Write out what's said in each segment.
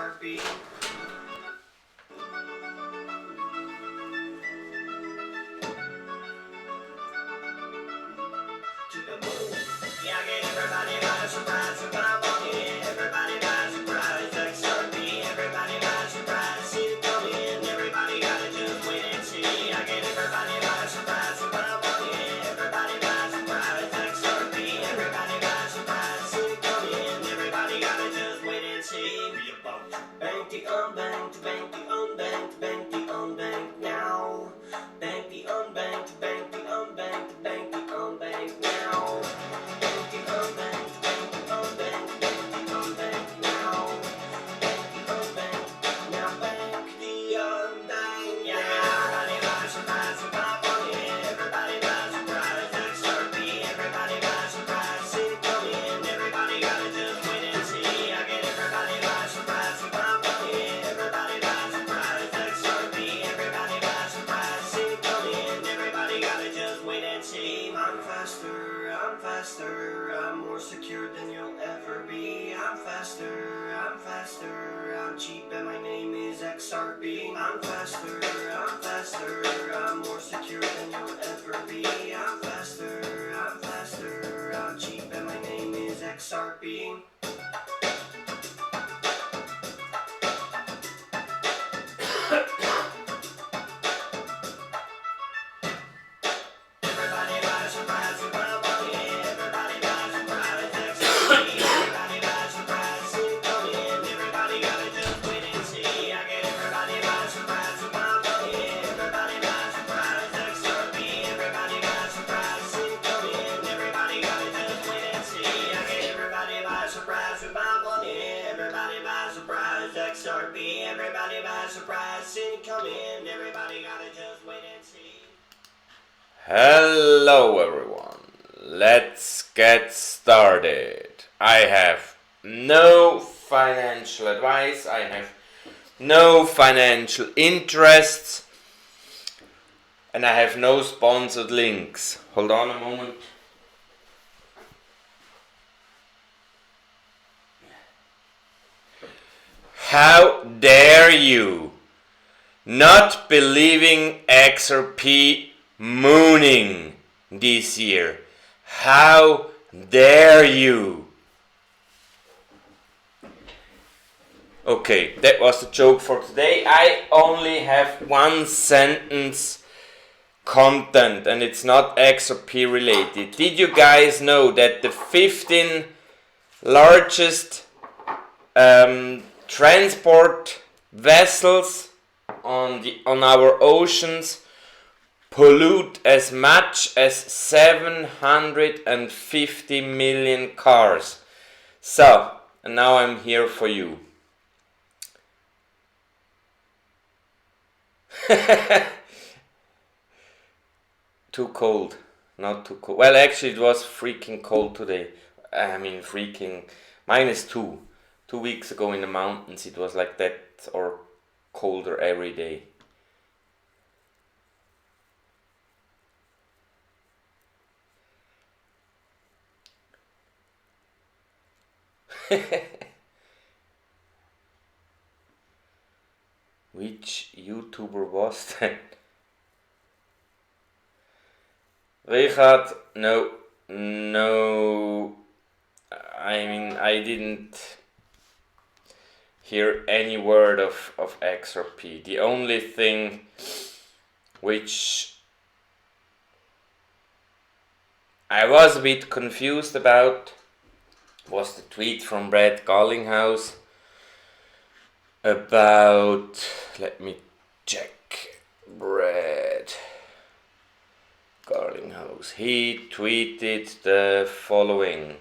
XRP. To the moon. Yeah, I get everybody by surprise with my money. Everybody by surprise, XRP. Everybody by surprise, see it coming. Everybody gotta just wait and see. I get everybody by surprise with my money. Everybody by surprise, XRP. Everybody by surprise, see it coming. Everybody gotta just wait and see. Bank the unbanked, bank the unbanked, bank the unbanked now. Bank the unbanked, bank the unbanked, bank the unbanked now. Bank the unbanked, bank the unbanked, bank the unbanked now. Bank the unbanked, now bank the unbanked. Yeah, everybody by surprise with my money. Everybody by surprise, XRP. Everybody by surprise, see it coming. Everybody gotta just wait and see. I get everybody by surprise with my money. Everybody by surprise, XRP. Everybody by surprise, see it coming. Everybody gotta just wait and see. I'm faster, I'm more secure than you'll ever be. I'm faster, I'm cheap and my name is XRP. I'm faster, I'm more secure than you'll ever be. I'm faster, I'm cheap and my name is XRP. Everybody by surprise with my money. Everybody by surprise, XRP. Everybody by surprise, see it coming. Everybody gotta just wait and see. I get everybody by surprise with my money. Everybody by surprise, XRP. Everybody by surprise, see it coming. Everybody gotta just wait and see. I get everybody by surprise with my money. Everybody by surprise, XRP. Everybody by surprise, see it coming. Everybody gotta just wait and see. Hello everyone, let's get started. I have no financial advice, I have no financial interests, and I have no sponsored links. Hold on a moment. How dare you not believing XRP mooning this year? How dare you? Okay, that was the joke for today. I only have one sentence content and it's not XRP related. Did you guys know that the 15 largest transport vessels on our oceans pollute as much as 750 million cars? So, and now I'm here for you. Too cold, not too cold. Well, actually it was freaking cold today. I mean freaking -2. 2 weeks ago in the mountains it was like that or colder every day. Which YouTuber was that? Richard, no, I mean, I didn't hear any word of XRP. The only thing which I was a bit confused about was the tweet from Brad Garlinghouse about, let me check, Brad Garlinghouse. He tweeted the following.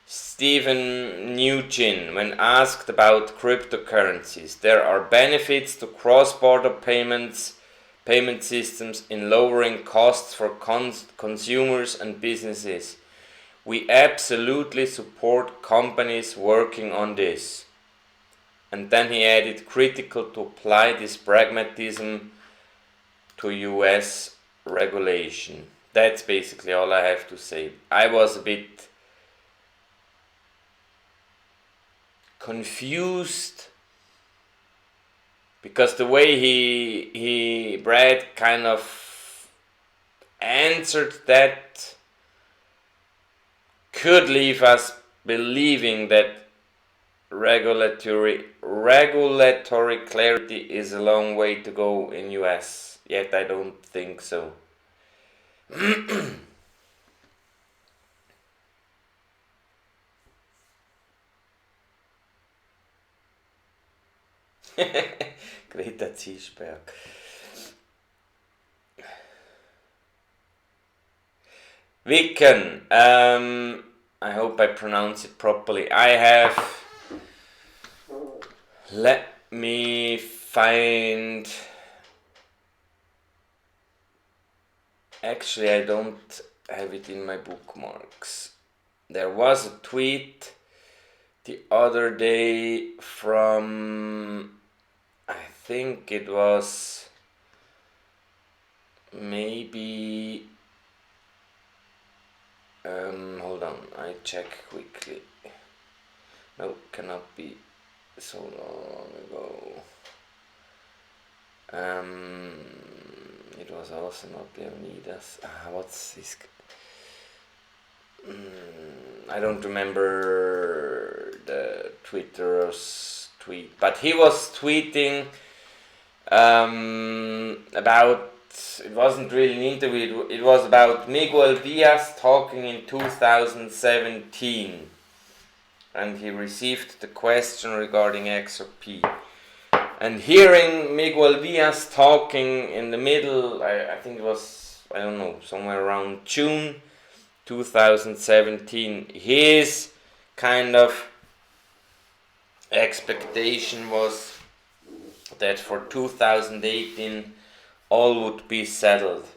Stephen Nugent, when asked about cryptocurrencies, there are benefits to cross-border payment systems in lowering costs for consumers and businesses. We absolutely support companies working on this. And then he added, critical to apply this pragmatism to US regulation. That's basically all I have to say. I was a bit confused because the way Brad kind of answered that could leave us believing that regulatory clarity is a long way to go in US. Yet I don't think so. Greta Zischberg. Viken, I hope I pronounce it properly. I have. Let me find. Actually, I don't have it in my bookmarks. There was a tweet the other day from. I think it was maybe. Hold on, I check quickly. No, cannot be so long ago. It was also not Leonidas. What's this? I don't remember the Twitter's tweet, but he was tweeting about. It wasn't really an interview. It was about Miguel Diaz talking in 2017, and he received the question regarding XRP. And hearing Miguel Diaz talking in the middle, I think it was, I don't know, somewhere around June 2017, his kind of expectation was that for 2018 all would be settled.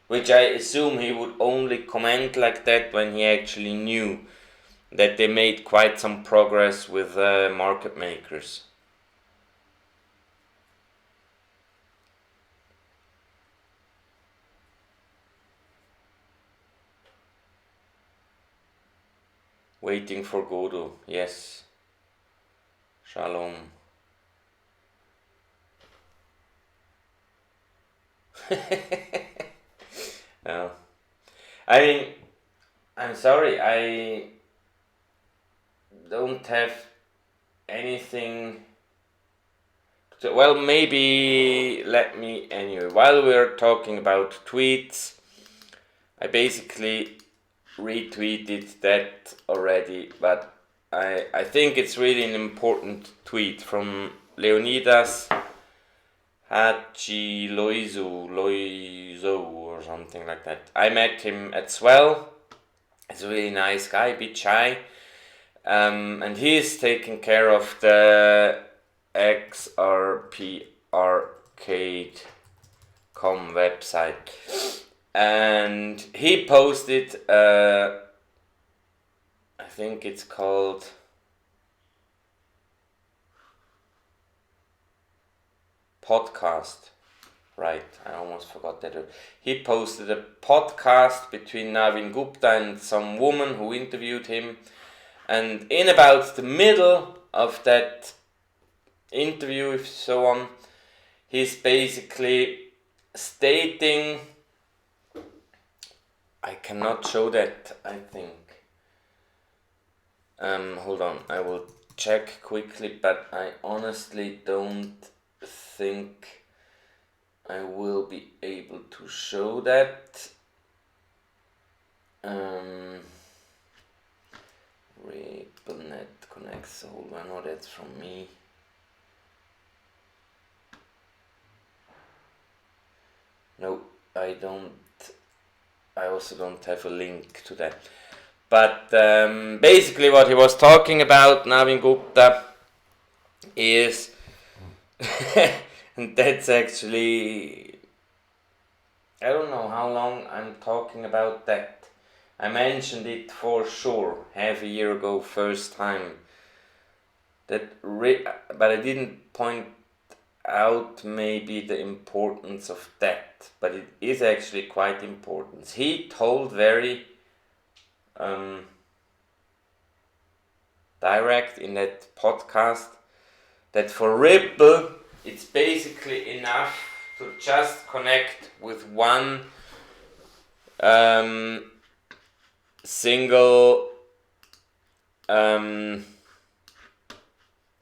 Which I assume he would only comment like that when he actually knew that they made quite some progress with market makers. Waiting for Godot, yes. Shalom. I mean, I'm sorry, I don't have anything to, well, maybe let me anyway. While we're talking about tweets, I basically retweeted that already, but I think it's really an important tweet from Leonidas Loizo or something like that. I met him at Swell. He's a really nice guy, a bit shy. And he's taking care of the XRP Arcade.com website. And he posted, I think it's called podcast. Right, I almost forgot that. He posted a podcast between Navin Gupta and some woman who interviewed him. And in about the middle of that interview, if so on, he's basically stating, I cannot show that, I think. Hold on, I will check quickly, but I honestly don't think I will be able to show that. RippleNet connects, hold on, no, that's from me. No, I don't. I also don't have a link to that. But basically what he was talking about, Navin Gupta, is, and that's actually, I don't know how long I'm talking about that. I mentioned it for sure, half a year ago, first time. But I didn't point out maybe the importance of that, but it is actually quite important. He told very direct in that podcast, that for Ripple it's basically enough to just connect with one single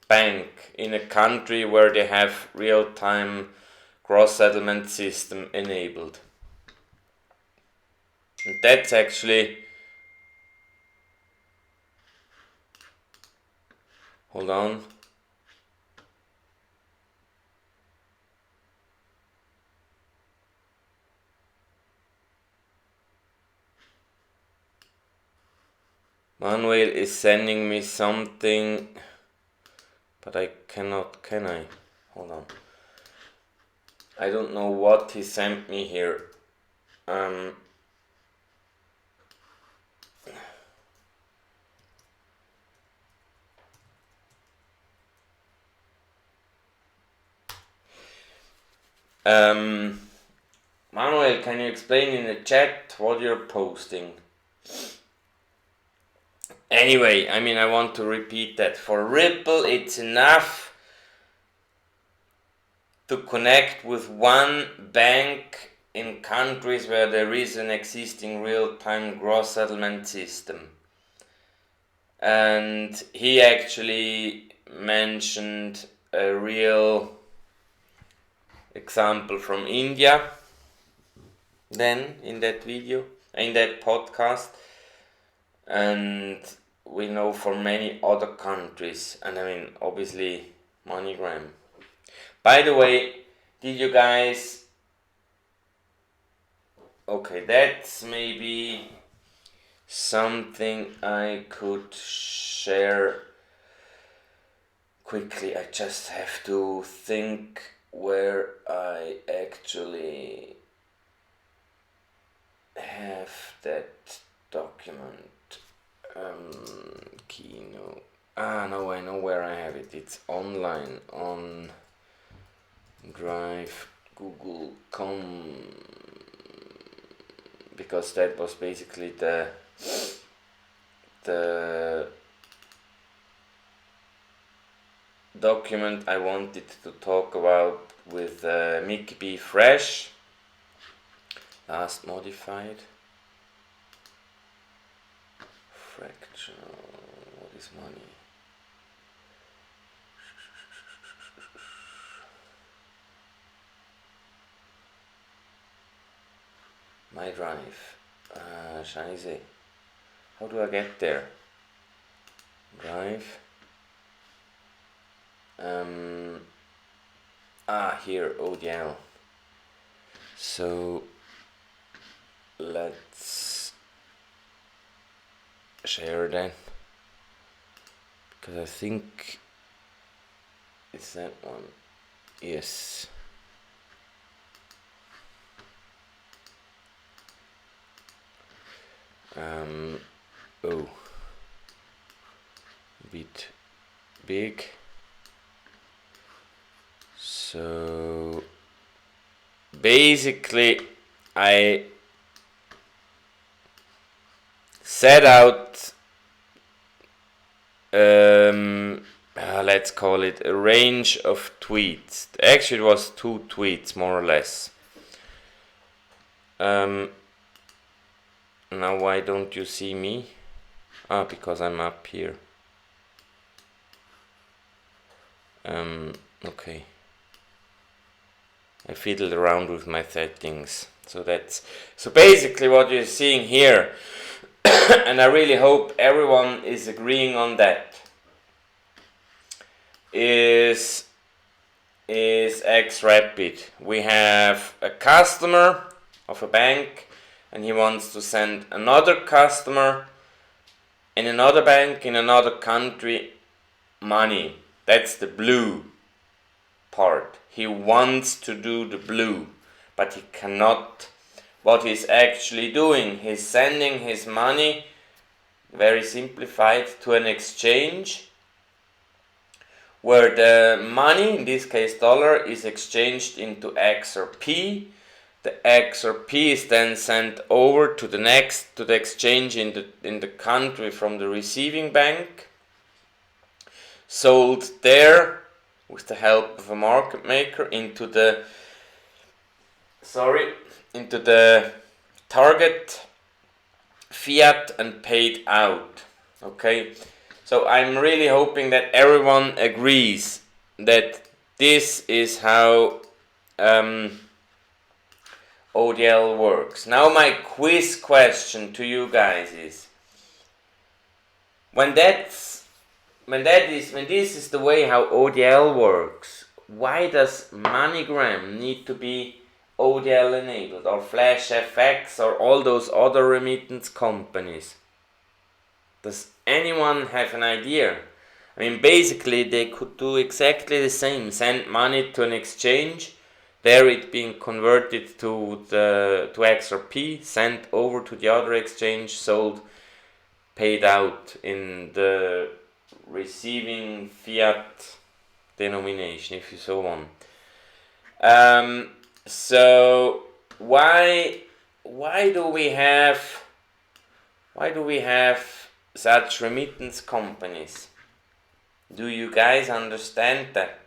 bank in a country where they have real-time cross-settlement system enabled. And that's actually, hold on. Manuel is sending me something, but I cannot, can I? Hold on. I don't know what he sent me here. Manuel, can you explain in the chat what you're posting? Anyway, I mean, I want to repeat that for Ripple, it's enough to connect with one bank in countries where there is an existing real-time gross settlement system. And he actually mentioned a real example from India then in that video, in that podcast, and we know for many other countries, and I mean obviously MoneyGram. By the way, did you guys, okay, that's maybe something I could share quickly. I just have to think where I actually have that document. Keynote. No, I know where I have it. It's online on Drive, Google.com, because that was basically the document I wanted to talk about with Mickey B. Fresh, last modified. Fractional, what is money? My Drive. Scheiße. How do I get there? Drive. Here, ODL. So let's share that, because I think it's that one. Yes. Oh, bit big. So basically I set out let's call it a range of tweets. Actually it was 2 tweets more or less. Now why don't you see me? Because I'm up here. Okay. I fiddled around with my settings. So basically what you're seeing here, and I really hope everyone is agreeing on that, is X-Rapid. We have a customer of a bank, and he wants to send another customer in another bank in another country money. That's the blue part. He wants to do the blue, but he cannot. What he's actually doing, he's sending his money, very simplified, to an exchange where the money, in this case dollar, is exchanged into XRP. The XRP is then sent over to the exchange in the country from the receiving bank, sold there with the help of a market maker into the target fiat and paid out. Okay, so I'm really hoping that everyone agrees that this is how ODL works. Now my quiz question to you guys is, when this is the way how ODL works, why does MoneyGram need to be ODL enabled, or Flash FX, or all those other remittance companies? Does anyone have an idea? I mean, basically they could do exactly the same, send money to an exchange, there it being converted to XRP, sent over to the other exchange, sold, paid out in the receiving fiat denomination, if you so want. So why do we have such remittance companies? Do you guys understand that?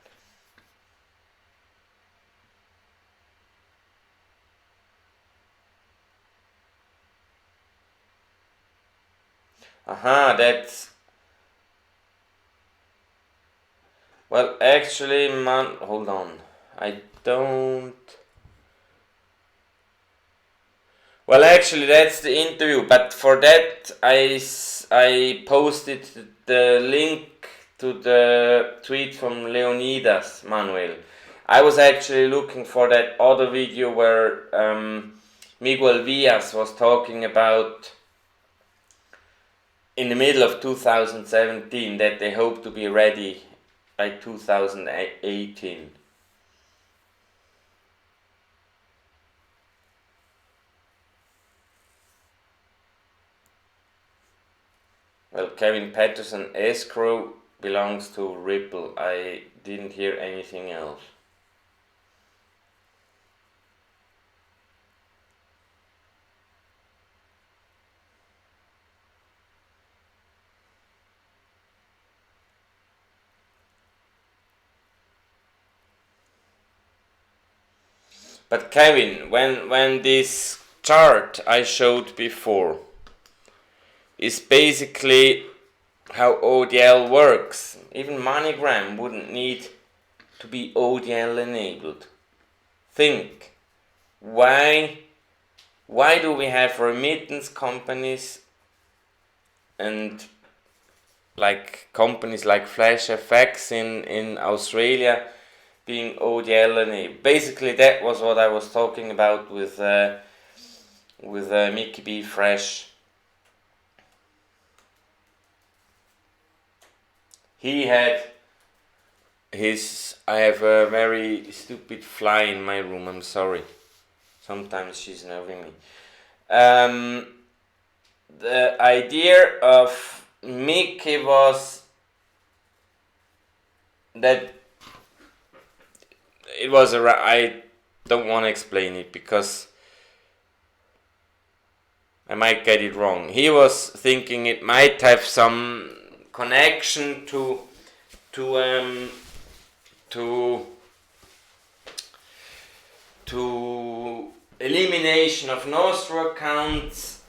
That's... Well, actually, hold on. I don't... Well, actually, that's the interview, but for that, I posted the link to the tweet from Leonidas Manuel. I was actually looking for that other video where Miguel Villas was talking about, in the middle of 2017, that they hope to be ready by 2018. Well, Kevin Patterson escrow belongs to Ripple. I didn't hear anything else. But Kevin, when this chart I showed before is basically how ODL works, even MoneyGram wouldn't need to be ODL enabled. Think, why do we have remittance companies and like companies like Flash FX in Australia being ODL enabled? Basically, that was what I was talking about with Mickey B Fresh. He had his... I have a very stupid fly in my room, I'm sorry. Sometimes she's nerving me. The idea of Mickey was that it was I don't want to explain it because I might get it wrong. He was thinking it might have some connection to elimination of Nostro accounts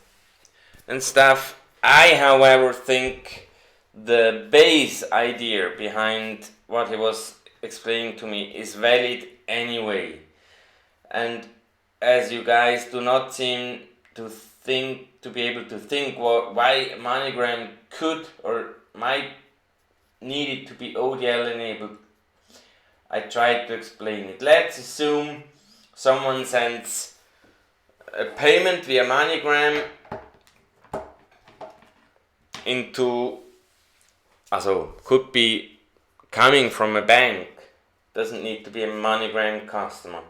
and stuff. I, however, think the base idea behind what he was explaining to me is valid anyway. And as you guys do not seem to be able to think why MoneyGram could or might need it to be ODL enabled, I tried to explain it. Let's assume someone sends a payment via MoneyGram into, could be coming from a bank, doesn't need to be a MoneyGram customer.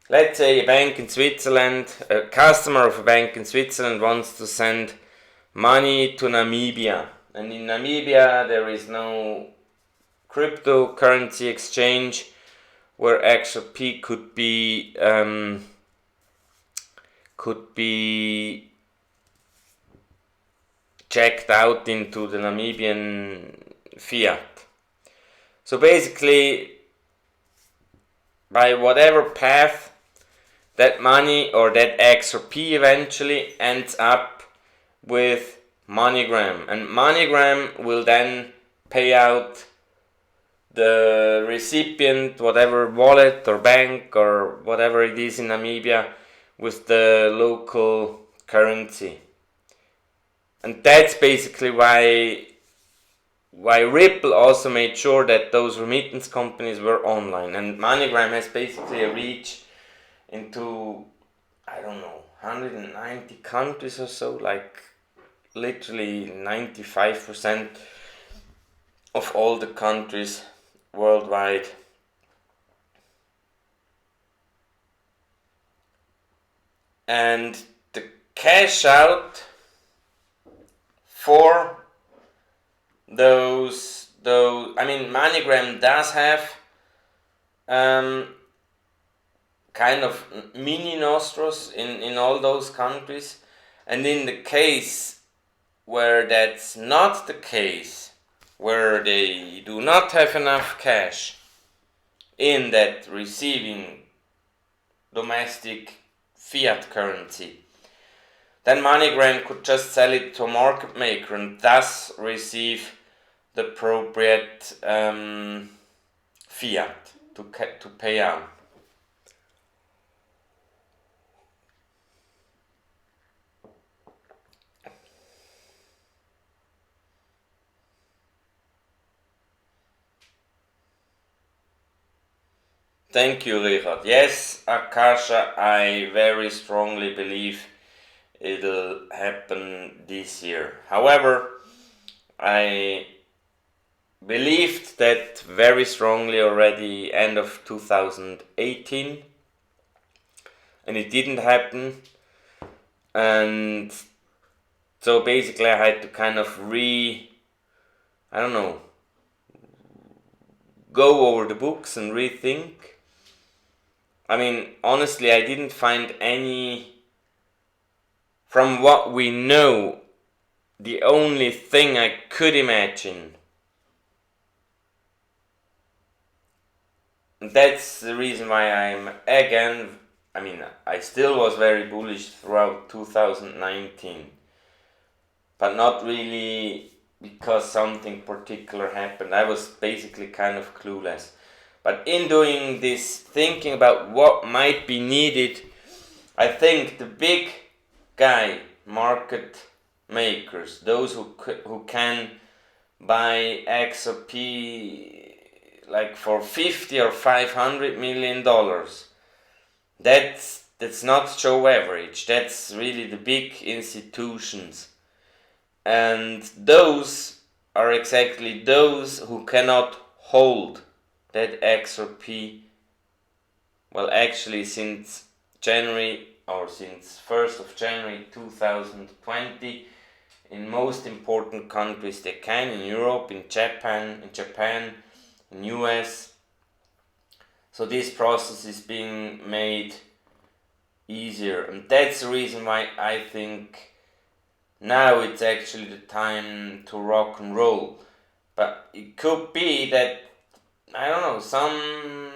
Let's say a bank in Switzerland, a customer of a bank in Switzerland wants to send money to Namibia, and in Namibia there is no cryptocurrency exchange where XRP could be checked out into the Namibian fiat. So basically, by whatever path, that money or that XRP eventually ends up with MoneyGram, and MoneyGram will then pay out the recipient, whatever wallet or bank or whatever it is in Namibia, with the local currency. And that's basically why Ripple also made sure that those remittance companies were online. And MoneyGram has basically a reach into, I don't know, 190 countries or so, like literally 95% of all the countries worldwide. And the cash out for those I mean, MoneyGram does have kind of mini nostros in all those countries, and in the case where that's not the case, where they do not have enough cash in that receiving domestic fiat currency, then MoneyGram could just sell it to a market maker and thus receive the appropriate fiat to pay out. Thank you, Richard. Yes, Akasha, I very strongly believe it'll happen this year. However, I believed that very strongly already end of 2018, and it didn't happen. And so basically I had to kind of go over the books and rethink. I mean, honestly, I didn't find any. From what we know, the only thing I could imagine, and that's the reason why I still was very bullish throughout 2019, but not really because something particular happened. I was basically kind of clueless. But in doing this, thinking about what might be needed, I think the big guy market makers, those who can buy XRP like for $50 or $500 million, that's not Joe Average. That's really the big institutions, and those are exactly those who cannot hold that XRP, well, actually since January or since 1st of January 2020, in most important countries they can, in Europe, in Japan, in US. So this process is being made easier, and that's the reason why I think now it's actually the time to rock and roll. But it could be that, I don't know, some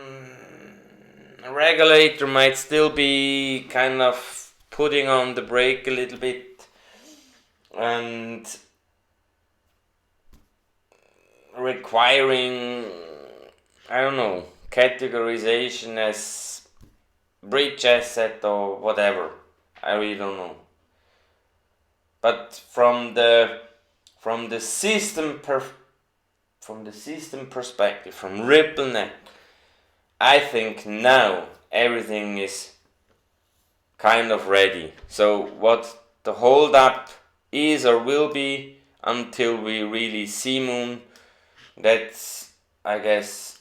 regulator might still be kind of putting on the brake a little bit and requiring, I don't know, categorization as bridge asset or whatever. I really don't know. But from the system perspective, from RippleNet, I think now everything is kind of ready. So what the hold up is or will be until we really see Moon, that's, I guess,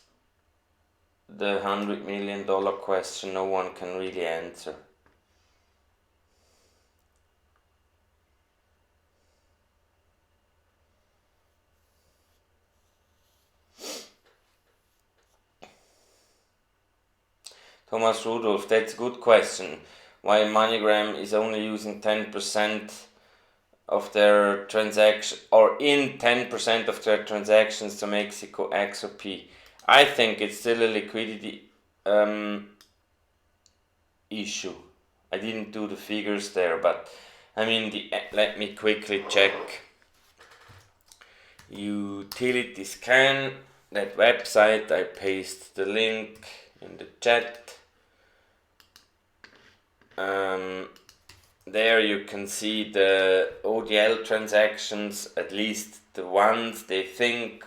the $100 million question no one can really answer. Thomas Rudolph, that's a good question. Why MoneyGram is only using 10% of their transaction, or in 10% of their transactions to Mexico XRP. I think it's still a liquidity issue. I didn't do the figures there, but I mean, let me quickly check. Utility scan, that website, I paste the link in the chat. There you can see the ODL transactions, at least the ones they think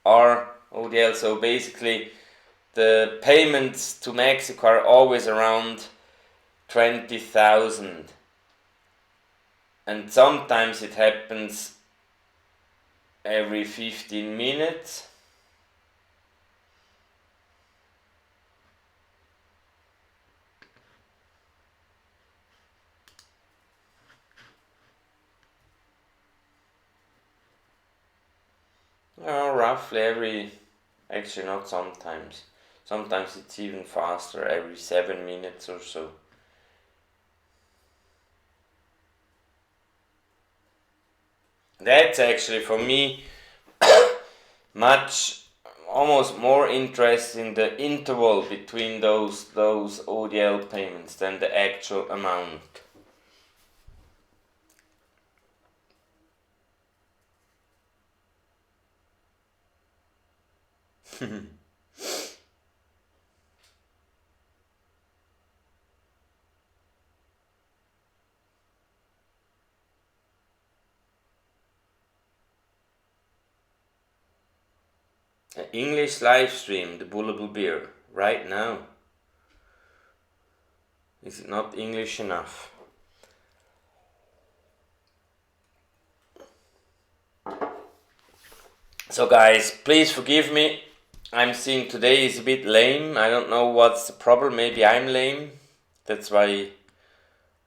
are ODL. So basically the payments to Mexico are always around 20,000, and sometimes it happens every 15 minutes. Roughly actually not sometimes. Sometimes it's even faster, every 7 minutes or so. That's actually for me almost more interesting, the interval between those ODL payments than the actual amount. English live stream, the Bullable Beer, right now. Is it not English enough? So guys, please forgive me. I'm seeing today is a bit lame. I don't know what's the problem. Maybe I'm lame. That's why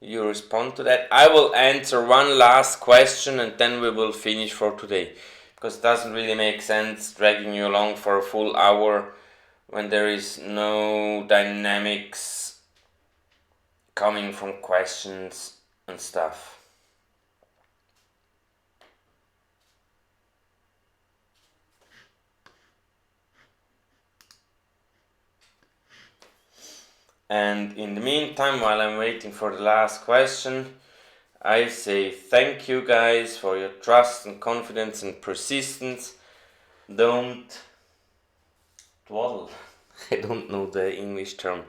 you respond to that. I will answer one last question and then we will finish for today. Because it doesn't really make sense dragging you along for a full hour when there is no dynamics coming from questions and stuff. And in the meantime, while I'm waiting for the last question, I say thank you guys for your trust and confidence and persistence. Don't dawdle. I don't know the English term.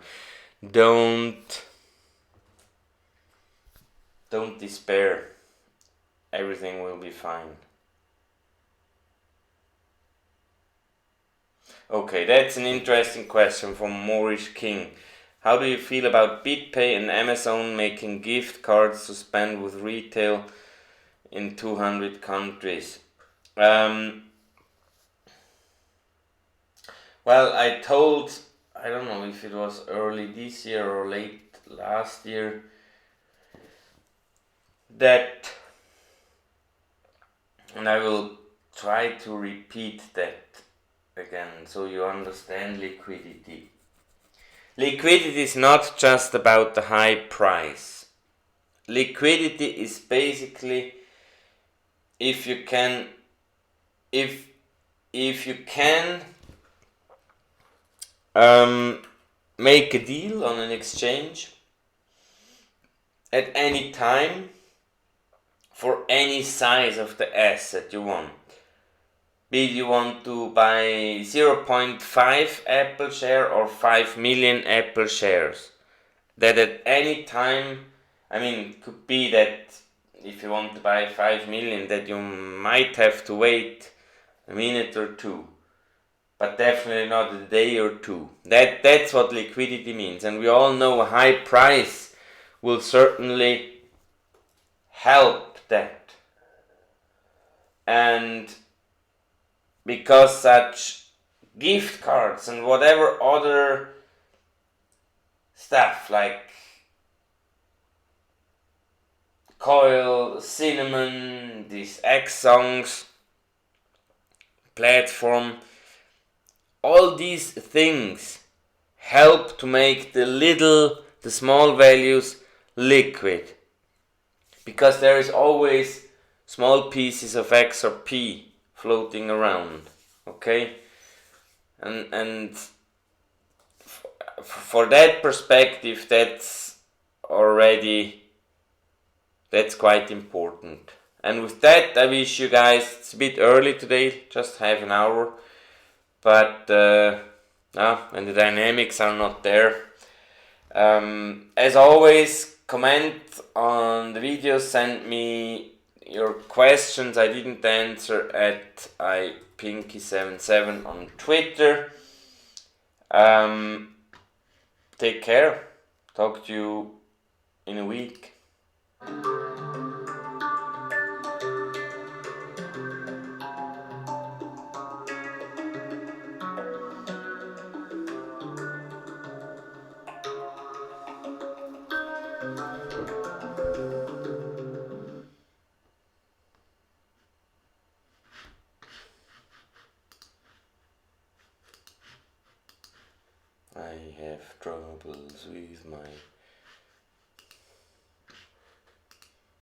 Don't despair. Everything will be fine. Okay, that's an interesting question from Maurice King. How do you feel about BitPay and Amazon making gift cards to spend with retail in 200 countries? Well, I don't know if it was early this year or late last year, that, and I will try to repeat that again so you understand liquidity. Liquidity is not just about the high price. Liquidity is basically if you can make a deal on an exchange at any time for any size of the asset you want. Be it you want to buy 0.5 Apple share or 5 million Apple shares. That at any time, I mean, it could be that if you want to buy 5 million, that you might have to wait a minute or two. But definitely not a day or two. That's what liquidity means. And we all know a high price will certainly help that. And because such gift cards and whatever other stuff like Coil, Cinnamon, these X Songs platform, all these things help to make the small values liquid. Because there is always small pieces of XRP floating around, okay? And for that perspective, that's quite important. And with that, I wish you guys, it's a bit early today, just half an hour, but when the dynamics are not there. As always, comment on the video, send me your questions I didn't answer at ipinky77 on Twitter. Take care. Talk to you in a week. I have troubles with my